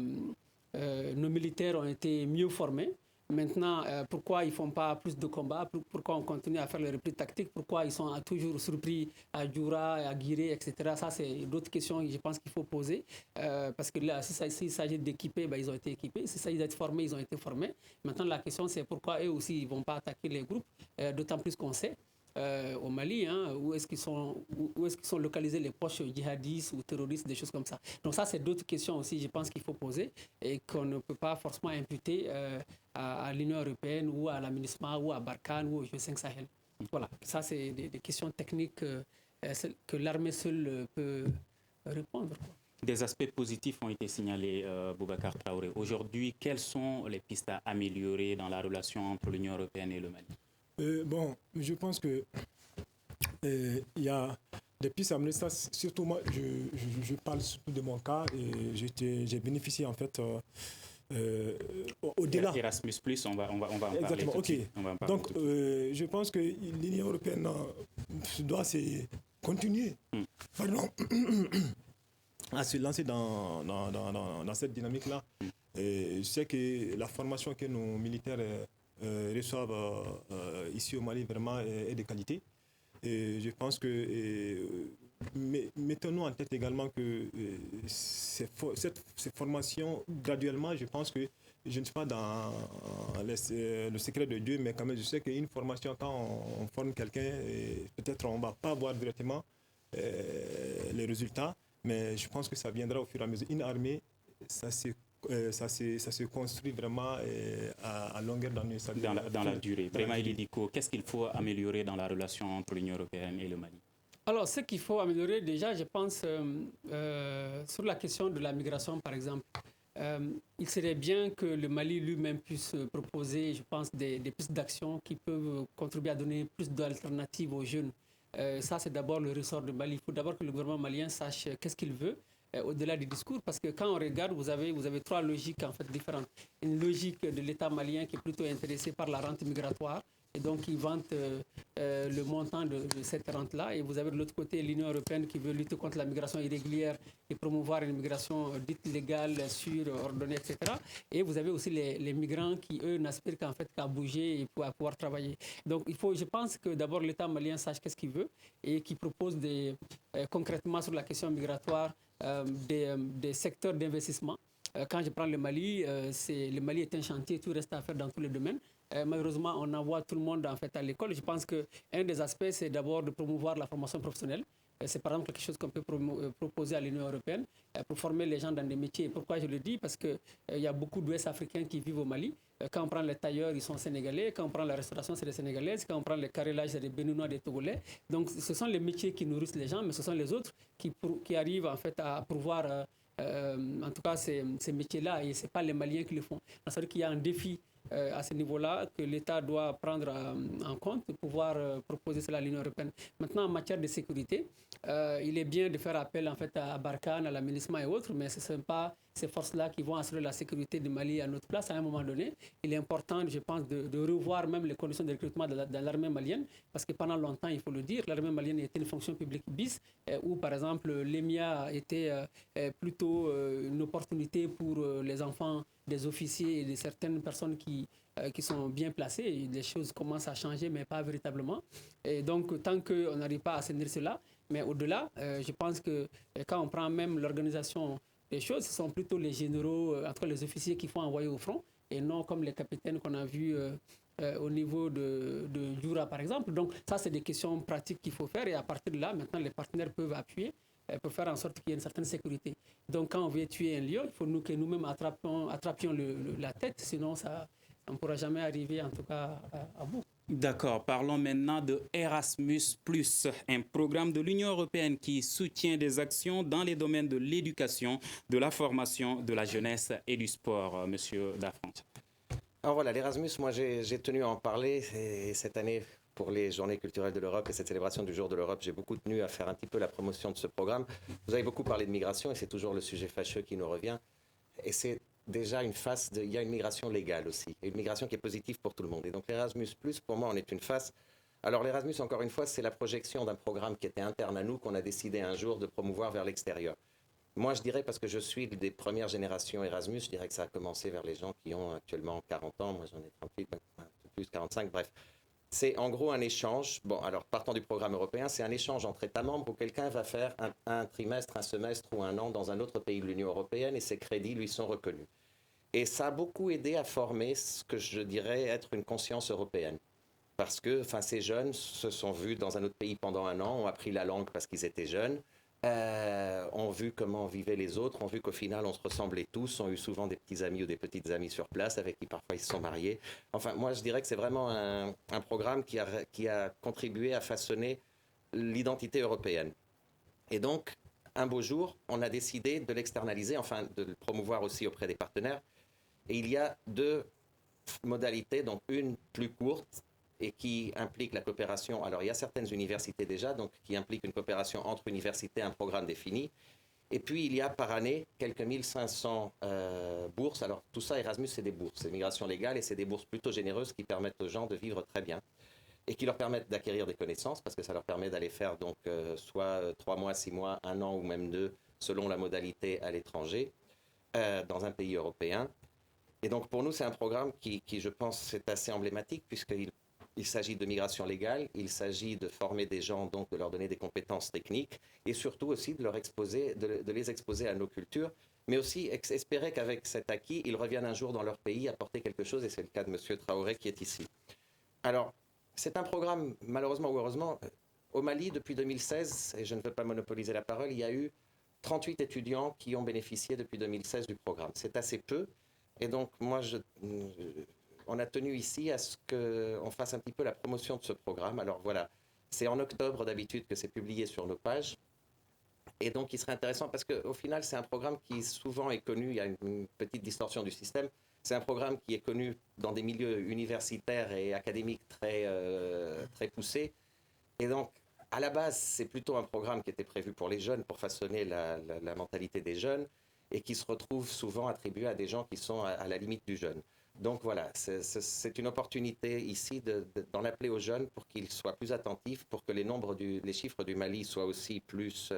nos militaires ont été mieux formés. Maintenant, pourquoi ils ne font pas plus de combats? Pourquoi on continue à faire les replis tactiques? Pourquoi ils sont toujours surpris à Djoura, à Guiré, etc. Ça, c'est d'autres questions que je pense qu'il faut poser. Parce que là, s'il s'agit d'équiper, ils ont été équipés. S'il s'agit d'être formés, ils ont été formés. Maintenant, la question, c'est pourquoi eux aussi, ils ne vont pas attaquer les groupes. D'autant plus qu'on sait, au Mali, où est-ce qu'ils sont localisés les poches djihadistes ou terroristes, des choses comme ça. Donc ça, c'est d'autres questions aussi, je pense qu'il faut poser et qu'on ne peut pas forcément imputer à l'Union européenne ou à la MINUSMA ou à Barkhane ou au G5 Sahel. Voilà, ça, c'est des questions techniques que l'armée seule peut répondre. Des aspects positifs ont été signalés, Boubacar Traoré. Aujourd'hui, quelles sont les pistes à améliorer dans la relation entre l'Union européenne et le Mali? Je pense que il y a des pistes à mener. Ça, surtout moi, je parle surtout de mon cas et j'ai bénéficié en fait au-delà. Erasmus+, on va en parler. Exactement, tout de suite. Donc, je pense que l'Union européenne doit continuer à se lancer dans cette dynamique-là. Je sais que la formation que nos militaires reçoivent ici au Mali vraiment est de qualité. Et je pense que mettons-nous en tête également que ces formations, graduellement, je pense que je ne suis pas dans le secret de Dieu, mais quand même je sais qu'une formation, quand on forme quelqu'un, peut-être on ne va pas voir directement les résultats, mais je pense que ça viendra au fur et à mesure. Une armée, ça se construit vraiment à longueur d'année. Dans la durée. Vraiment, Diko, qu'est-ce qu'il faut améliorer dans la relation entre l'Union européenne et le Mali? Alors, ce qu'il faut améliorer, déjà, je pense, sur la question de la migration, par exemple, il serait bien que le Mali lui-même puisse proposer, je pense, des pistes d'action qui peuvent contribuer à donner plus d'alternatives aux jeunes. Ça, c'est d'abord le ressort du Mali. Il faut d'abord que le gouvernement malien sache qu'est-ce qu'il veut, au-delà du discours, parce que quand on regarde, vous avez trois logiques en fait différentes. Une logique de l'État malien qui est plutôt intéressé par la rente migratoire Et donc, ils vantent le montant de cette rente-là. Et vous avez de l'autre côté l'Union européenne qui veut lutter contre la migration irrégulière et promouvoir une migration dite légale, sûre, ordonnée, etc. Et vous avez aussi les migrants qui, eux, n'aspirent qu'à bouger et à pouvoir travailler. Donc, je pense que d'abord l'État malien sache qu'est-ce qu'il veut et qu'il propose concrètement sur la question migratoire des secteurs d'investissement. Quand je prends le Mali, le Mali est un chantier, tout reste à faire dans tous les domaines. Malheureusement, on envoie tout le monde en fait à l'école. Je pense qu'un des aspects, c'est d'abord de promouvoir la formation professionnelle. C'est par exemple quelque chose qu'on peut proposer à l'Union européenne pour former les gens dans des métiers. Pourquoi je le dis? Parce qu'il y a beaucoup d'Ouest africains qui vivent au Mali. Quand on prend les tailleurs, ils sont sénégalais. Quand on prend la restauration, c'est des sénégalaises. Quand on prend le carrelage, c'est des béninois, des togolais. Donc ce sont les métiers qui nourrissent les gens, mais ce sont les autres qui arrivent en fait à pouvoir, en tout cas, ces métiers-là. Et ce n'est pas les Maliens qui le font. C'est-à-dire qu'il y a un défi à ce niveau-là que l'État doit prendre en compte pour pouvoir proposer cela à l'Union européenne. Maintenant, en matière de sécurité, il est bien de faire appel en fait à Barkhane, à la MINUSMA et autres, mais ce ne sont pas ces forces-là qui vont assurer la sécurité du Mali à notre place à un moment donné. Il est important, je pense, de revoir même les conditions de recrutement de l'armée malienne, parce que pendant longtemps, il faut le dire, l'armée malienne était une fonction publique bis, où par exemple l'EMIA était plutôt une opportunité pour les enfants des officiers et de certaines personnes qui sont bien placées. Les choses commencent à changer, mais pas véritablement. Et donc, tant qu'on n'arrive pas à assainir cela, mais au-delà, je pense que quand on prend même l'organisation des choses, ce sont plutôt les généraux, en tout cas les officiers qui font envoyer au front, et non comme les capitaines qu'on a vus au niveau de Djoura, par exemple. Donc, ça, c'est des questions pratiques qu'il faut faire, et à partir de là, maintenant, les partenaires peuvent appuyer pour faire en sorte qu'il y ait une certaine sécurité. Donc, quand on veut tuer un lion, il faut que nous-mêmes attrapions la tête, sinon on ne pourra jamais arriver, en tout cas, à bout. D'accord, parlons maintenant de Erasmus+, un programme de l'Union européenne qui soutient des actions dans les domaines de l'éducation, de la formation, de la jeunesse et du sport. Monsieur Dafranche. Alors voilà, l'Erasmus, moi j'ai tenu à en parler, et cette année, pour les Journées culturelles de l'Europe et cette célébration du Jour de l'Europe, j'ai beaucoup tenu à faire un petit peu la promotion de ce programme. Vous avez beaucoup parlé de migration, et c'est toujours le sujet fâcheux qui nous revient. Et c'est déjà une face, il y a une migration légale aussi, et une migration qui est positive pour tout le monde. Et donc l'Erasmus+, pour moi, en est une face. Alors l'Erasmus, encore une fois, c'est la projection d'un programme qui était interne à nous, qu'on a décidé un jour de promouvoir vers l'extérieur. Moi, je dirais, parce que je suis des premières générations Erasmus, je dirais que ça a commencé vers les gens qui ont actuellement 40 ans, moi j'en ai 38, un peu plus, 45, bref. C'est en gros un échange, bon alors partant du programme européen, c'est un échange entre États membres où quelqu'un va faire un trimestre, un semestre ou un an dans un autre pays de l'Union européenne et ses crédits lui sont reconnus. Et ça a beaucoup aidé à former ce que je dirais être une conscience européenne. Parce que ces jeunes se sont vus dans un autre pays pendant un an, ont appris la langue parce qu'ils étaient jeunes, ont vu comment vivaient les autres, ont vu qu'au final on se ressemblait tous, ont eu souvent des petits amis ou des petites amies sur place avec qui parfois ils se sont mariés. Enfin, moi je dirais que c'est vraiment un programme qui a contribué à façonner l'identité européenne. Et donc, un beau jour, on a décidé de l'externaliser, enfin de le promouvoir aussi auprès des partenaires. Et il y a deux modalités, donc une plus courte, et qui implique la coopération. Alors, il y a certaines universités déjà, donc qui impliquent une coopération entre universités, un programme défini. Et puis, il y a par année quelques 1500 bourses. Alors, tout ça, Erasmus, c'est des bourses, c'est migration légale, et c'est des bourses plutôt généreuses qui permettent aux gens de vivre très bien et qui leur permettent d'acquérir des connaissances, parce que ça leur permet d'aller faire donc soit 3 mois, 6 mois, 1 an ou même 2, selon la modalité à l'étranger, dans un pays européen. Et donc, pour nous, c'est un programme qui je pense, est assez emblématique, puisqu'il s'agit de migration légale, il s'agit de former des gens, donc de leur donner des compétences techniques, et surtout aussi de les exposer à nos cultures, mais aussi espérer qu'avec cet acquis, ils reviennent un jour dans leur pays apporter quelque chose, et c'est le cas de M. Traoré qui est ici. Alors, c'est un programme, malheureusement ou heureusement, au Mali, depuis 2016, et je ne veux pas monopoliser la parole, il y a eu 38 étudiants qui ont bénéficié depuis 2016 du programme. C'est assez peu, et donc moi, on a tenu ici à ce qu'on fasse un petit peu la promotion de ce programme. Alors voilà, c'est en octobre d'habitude que c'est publié sur nos pages. Et donc il serait intéressant parce qu'au final, c'est un programme qui souvent est connu, il y a une petite distorsion du système. C'est un programme qui est connu dans des milieux universitaires et académiques très poussés. Et donc, à la base, c'est plutôt un programme qui était prévu pour les jeunes, pour façonner la mentalité des jeunes, et qui se retrouve souvent attribué à des gens qui sont à la limite du jeune. Donc voilà, c'est une opportunité ici d'en appeler aux jeunes pour qu'ils soient plus attentifs, pour que les chiffres du Mali soient aussi plus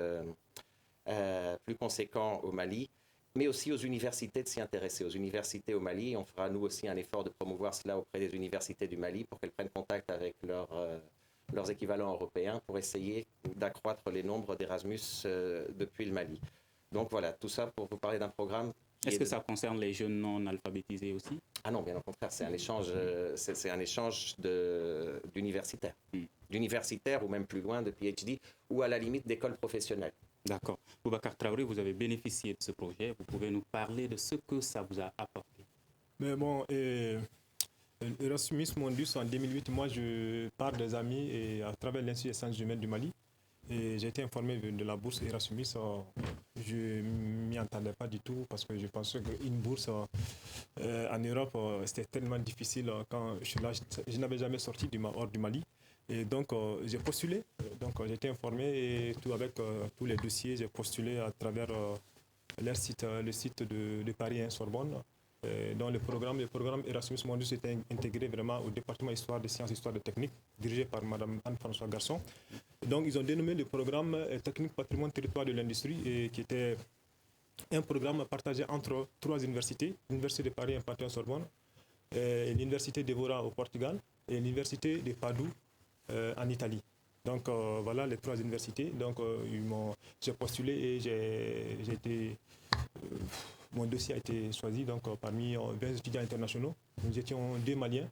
conséquents au Mali, mais aussi aux universités de s'y intéresser. Aux universités au Mali, on fera nous aussi un effort de promouvoir cela auprès des universités du Mali pour qu'elles prennent contact avec leurs équivalents européens pour essayer d'accroître les nombres d'Erasmus depuis le Mali. Donc voilà, tout ça pour vous parler d'un programme. Est-ce que ça concerne les jeunes non alphabétisés aussi? Ah non, bien au contraire, c'est un échange d'universitaires. D'universitaires ou même plus loin, de PhD, ou à la limite d'écoles professionnelles. D'accord. Boubacar Traoré, vous avez bénéficié de ce projet. Vous pouvez nous parler de ce que ça vous a apporté? Mais bon, Erasmus Mundus en 2008, moi je pars des amis et à travers l'Institut des sciences humaines du Mali. Et j'ai été informé de la bourse Erasmus. Je ne m'y entendais pas du tout parce que je pensais qu'une bourse en Europe, c'était tellement difficile. Quand je suis là, je n'avais jamais sorti hors du Mali. Et donc, j'ai postulé. Donc, j'ai été informé et avec tous les dossiers, j'ai postulé à travers leur site, le site de Paris Sorbonne. Dans le programme Erasmus Mundus était intégré vraiment au département Histoire des sciences, Histoire de technique, dirigé par Mme Anne-François Garçon. Donc, ils ont dénommé le programme Technique, Patrimoine, Territoire de l'Industrie, qui était un programme partagé entre 3 universités, l'Université de Paris, Paris Sorbonne, l'Université d'Evora au Portugal et l'Université de Padoue en Italie. Donc, voilà les 3 universités. Donc, j'ai postulé et j'ai été... mon dossier a été choisi parmi 20 étudiants internationaux. Nous étions 2 Maliens,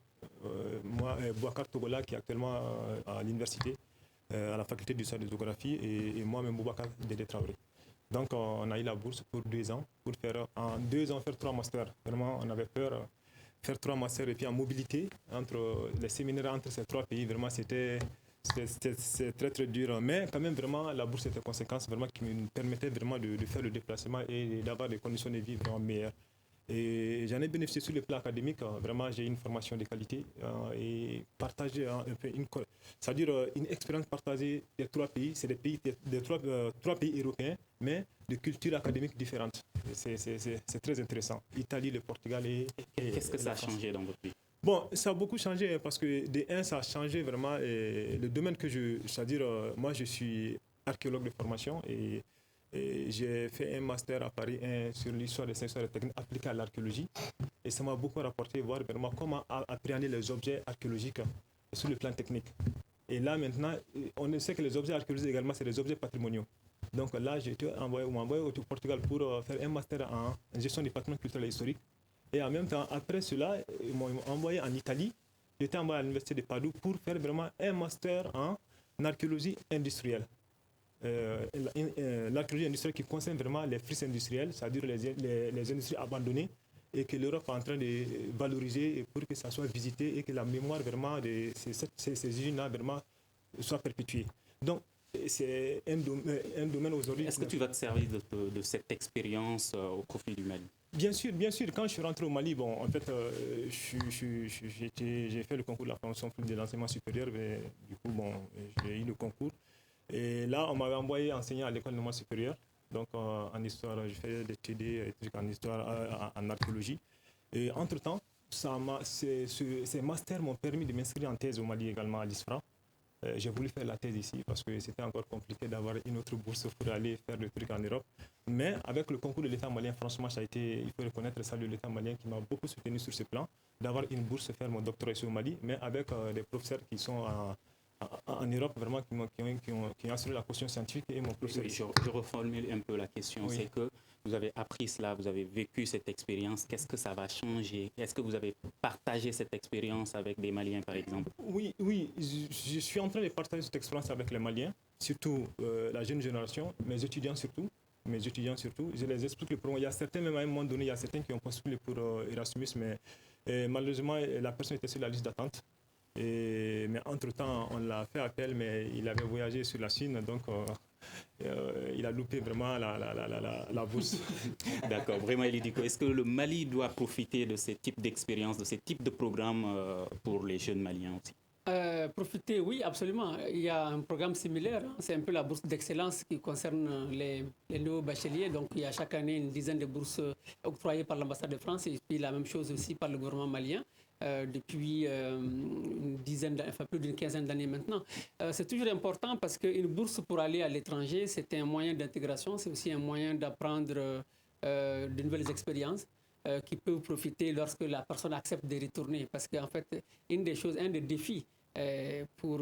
moi, Boubacar Togola, qui est actuellement à l'université, à la faculté du sciences de géographie, et moi-même Boubacar Dédé Traoré. Donc, on a eu la bourse pour 2 ans, pour en 2 ans faire 3 masters. Vraiment, on avait peur faire 3 masters et puis en mobilité entre les séminaires entre ces 3 pays. Vraiment, c'est très très dur, mais quand même vraiment la bourse était conséquence vraiment qui me permettait vraiment de faire le déplacement et d'avoir des conditions de vie vraiment meilleures. Et j'en ai bénéficié sur le plan académique. Vraiment, j'ai une formation de qualité et partager c'est-à-dire une expérience partagée des 3 pays. C'est des 3 pays européens, mais de cultures académiques différentes. C'est très intéressant. Italie, le Portugal et qu'est-ce que ça a changé dans votre pays? Bon, ça a beaucoup changé parce que ça a changé vraiment le domaine c'est-à-dire moi je suis archéologue de formation et j'ai fait un master à Paris 1 sur l'histoire des sciences et des techniques appliquées à l'archéologie et ça m'a beaucoup rapporté voir vraiment comment appréhender les objets archéologiques sur le plan technique. Et là maintenant, on sait que les objets archéologiques également c'est des objets patrimoniaux. Donc là, j'ai été envoyé au Portugal pour faire un master en gestion du patrimoine culturel et historique. Et en même temps, après cela, ils m'ont envoyé en Italie. J'étais envoyé à l'université de Padoue pour faire vraiment un master en archéologie industrielle. L'archéologie industrielle qui concerne vraiment les friches industrielles, c'est-à-dire les industries abandonnées et que l'Europe est en train de valoriser pour que ça soit visité et que la mémoire vraiment de ces usines-là vraiment soit perpétuée. Donc, c'est un domaine aujourd'hui... Est-ce que tu vas te servir de cette expérience au profit du Mali? Bien sûr. Quand je suis rentré au Mali, bon, en fait, j'ai fait le concours de la formation de l'enseignement supérieur, mais du coup, bon, j'ai eu le concours. Et là, on m'avait envoyé enseigner à l'école normale supérieure. Donc, en histoire, je fais des TD en histoire, en archéologie. Et entre-temps, ces masters m'ont permis de m'inscrire en thèse au Mali également, à l'ISFRA. J'ai voulu faire la thèse ici parce que c'était encore compliqué d'avoir une autre bourse pour aller faire le truc en Europe. Mais avec le concours de l'État malien, franchement, il faut reconnaître ça de l'État malien qui m'a beaucoup soutenu sur ce plan, d'avoir une bourse, faire mon doctorat ici au Mali, mais avec des professeurs qui sont en Europe, vraiment, qui ont assuré la caution scientifique et mon professeur. Oui, je reformule un peu la question. Oui. C'est que vous avez appris cela, vous avez vécu cette expérience. Qu'est-ce que ça va changer? Est-ce que vous avez partagé cette expérience avec des Maliens, par exemple? Oui, je suis en train de partager cette expérience avec les Maliens, surtout la jeune génération, mes étudiants surtout. Je les explique le programme. Il y a certains, même à un moment donné, il y a certains qui ont postulé pour Erasmus, mais malheureusement, la personne était sur la liste d'attente. Mais entre-temps, on l'a fait appel, mais il avait voyagé sur la Chine, donc il a loupé vraiment la bourse. D'accord, vraiment, Elidiko. Est-ce que le Mali doit profiter de ces types d'expériences, de ces types de programmes pour les jeunes Maliens aussi? Profiter, oui, absolument. Il y a un programme similaire. C'est un peu la bourse d'excellence qui concerne les nouveaux bacheliers. Donc, il y a chaque année une dizaine de bourses octroyées par l'ambassade de France et puis la même chose aussi par le gouvernement malien. Depuis une dizaine, enfin plus d'une quinzaine d'années maintenant. C'est toujours important parce qu'une bourse pour aller à l'étranger, c'est un moyen d'intégration, c'est aussi un moyen d'apprendre de nouvelles expériences qui peuvent profiter lorsque la personne accepte de retourner. Parce qu'en fait, un des défis pour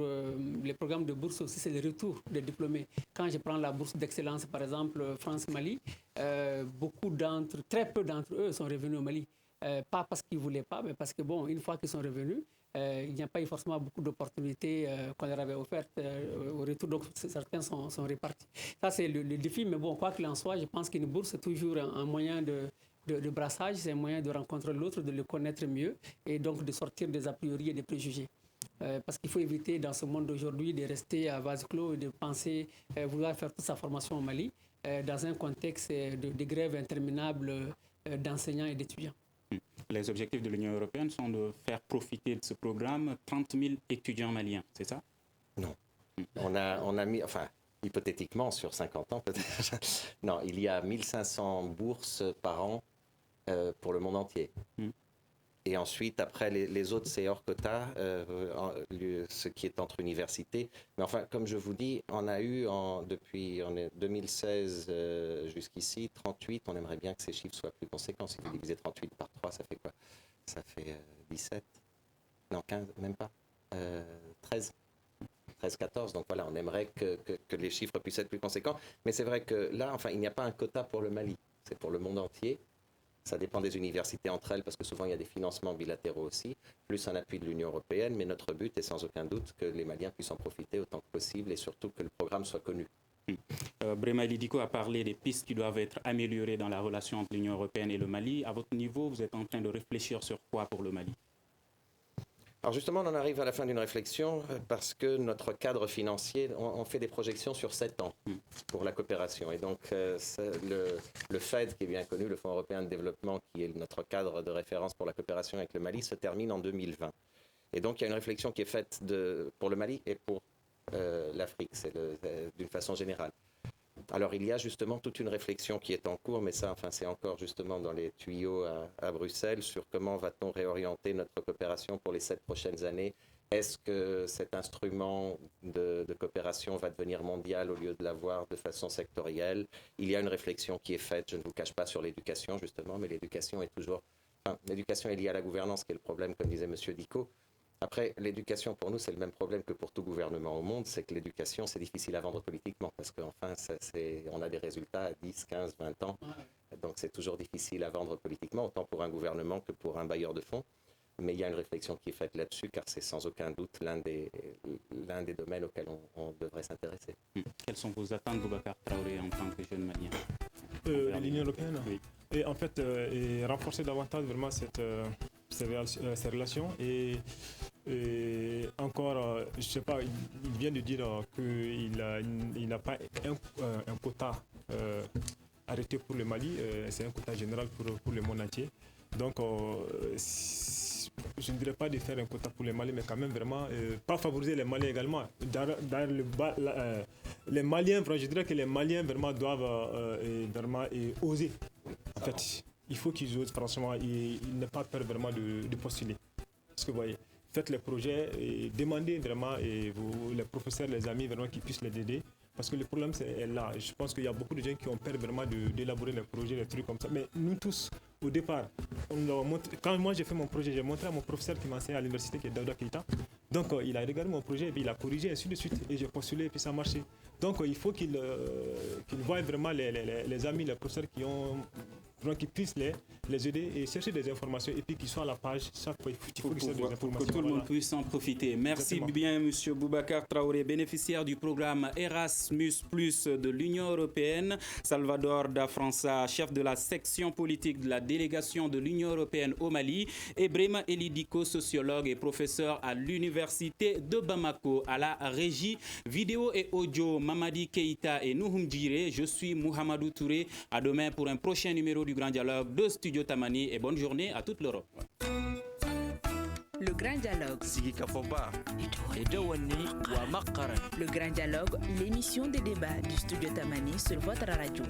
les programmes de bourse aussi, c'est le retour des diplômés. Quand je prends la bourse d'excellence, par exemple, France-Mali, très peu d'entre eux sont revenus au Mali. Pas parce qu'ils ne voulaient pas, mais parce que, bon, une fois qu'ils sont revenus, il n'y a pas eu forcément beaucoup d'opportunités qu'on leur avait offertes au retour. Donc, certains sont répartis. Ça, c'est le défi. Mais bon, quoi qu'il en soit, je pense qu'une bourse, c'est toujours un moyen de brassage, c'est un moyen de rencontrer l'autre, de le connaître mieux et donc de sortir des a priori et des préjugés. Parce qu'il faut éviter dans ce monde d'aujourd'hui de rester à vase clos et de penser vouloir faire toute sa formation au Mali dans un contexte de grève interminable d'enseignants et d'étudiants. Les objectifs de l'Union européenne sont de faire profiter de ce programme 30 000 étudiants maliens, c'est ça? Non. On a mis, enfin, hypothétiquement, sur 50 ans peut-être, non, il y a 1500 bourses par an pour le monde entier. Et ensuite, après, les autres, c'est hors quota, ce qui est entre universités. Mais enfin, comme je vous dis, on a eu, depuis 2016 jusqu'ici, 38. On aimerait bien que ces chiffres soient plus conséquents. Si vous divisez 38 par 3, ça fait quoi? Ça fait 17. Non, 15, même pas. 13. 13-14. Donc voilà, on aimerait que les chiffres puissent être plus conséquents. Mais c'est vrai que là, enfin, il n'y a pas un quota pour le Mali. C'est pour le monde entier. Ça dépend des universités entre elles, parce que souvent il y a des financements bilatéraux aussi, plus un appui de l'Union européenne. Mais notre but est sans aucun doute que les Maliens puissent en profiter autant que possible et surtout que le programme soit connu. Brema Eli Diko a parlé des pistes qui doivent être améliorées dans la relation entre l'Union européenne et le Mali. À votre niveau, vous êtes en train de réfléchir sur quoi pour le Mali? Alors justement, on en arrive à la fin d'une réflexion parce que notre cadre financier, on fait des projections sur 7 ans pour la coopération. Et donc, le FED, qui est bien connu, le Fonds européen de développement, qui est notre cadre de référence pour la coopération avec le Mali, se termine en 2020. Et donc, il y a une réflexion qui est faite pour le Mali et pour l'Afrique, d'une façon générale. Alors, il y a justement toute une réflexion qui est en cours, mais ça, enfin, c'est encore justement dans les tuyaux à Bruxelles, sur comment va-t-on réorienter notre coopération pour les 7 prochaines années. Est-ce que cet instrument de coopération va devenir mondial au lieu de l'avoir de façon sectorielle? Il y a une réflexion qui est faite, je ne vous cache pas, sur l'éducation, justement, mais l'éducation est toujours... Enfin, l'éducation est liée à la gouvernance, qui est le problème, comme disait M. Diko. Après, l'éducation, pour nous, c'est le même problème que pour tout gouvernement au monde, c'est que l'éducation, c'est difficile à vendre politiquement, parce qu'enfin, on a des résultats à 10, 15, 20 ans, donc c'est toujours difficile à vendre politiquement, autant pour un gouvernement que pour un bailleur de fonds. Mais il y a une réflexion qui est faite là-dessus, car c'est sans aucun doute l'un des domaines auxquels on devrait s'intéresser. Quelles sont vos attentes, Boubacar Traoré, en tant que jeune Malien? L'Union européenne, oui. Et en fait, et renforcer davantage vraiment ces relations. Et encore, je ne sais pas, il vient de dire qu'il n'a pas un quota arrêté pour le Mali, c'est un quota général pour le monde entier. Donc, je ne dirais pas de faire un quota pour les Maliens, mais quand même vraiment, pas favoriser les Maliens également. Les Maliens, je dirais que les Maliens vraiment doivent vraiment oser. En fait, il faut qu'ils osent, franchement, et n'aient pas peur vraiment de postuler. Parce que vous voyez, faites les projets et demandez vraiment, et les professeurs, les amis, vraiment qui puissent les aider. Parce que le problème, c'est là. Je pense qu'il y a beaucoup de gens qui ont peur vraiment d'élaborer les projets, des trucs comme ça. Mais nous tous, au départ, quand moi j'ai fait mon projet, j'ai montré à mon professeur qui m'enseigne à l'université, qui est Daouda Keïta. Donc il a regardé mon projet et puis il a corrigé ainsi de suite. Et j'ai postulé et puis ça a marché. Donc il faut qu'il voie vraiment les amis, les professeurs qui puissent les aider et chercher des informations et puis qu'ils soient à la page chaque fois. Il faut qu'ils des informations. Pour que tout le monde puisse en profiter. Merci bien, M. Boubacar Traoré, bénéficiaire du programme Erasmus+ de l'Union européenne. Salvador da França, chef de la section politique de la délégation de l'Union européenne au Mali. Et Brema Eli Diko, sociologue et professeur à l'Université de Bamako. À la régie vidéo et audio, Mamadi Keïta et Nouhoum Djire. Je suis Mouhamadou Touré. À demain pour un prochain numéro du Grand Dialogue de Studio Tamani et bonne journée à toute l'Europe. Le Grand Dialogue. Le Grand Dialogue, l'émission des débats du studio Tamani sur votre radio.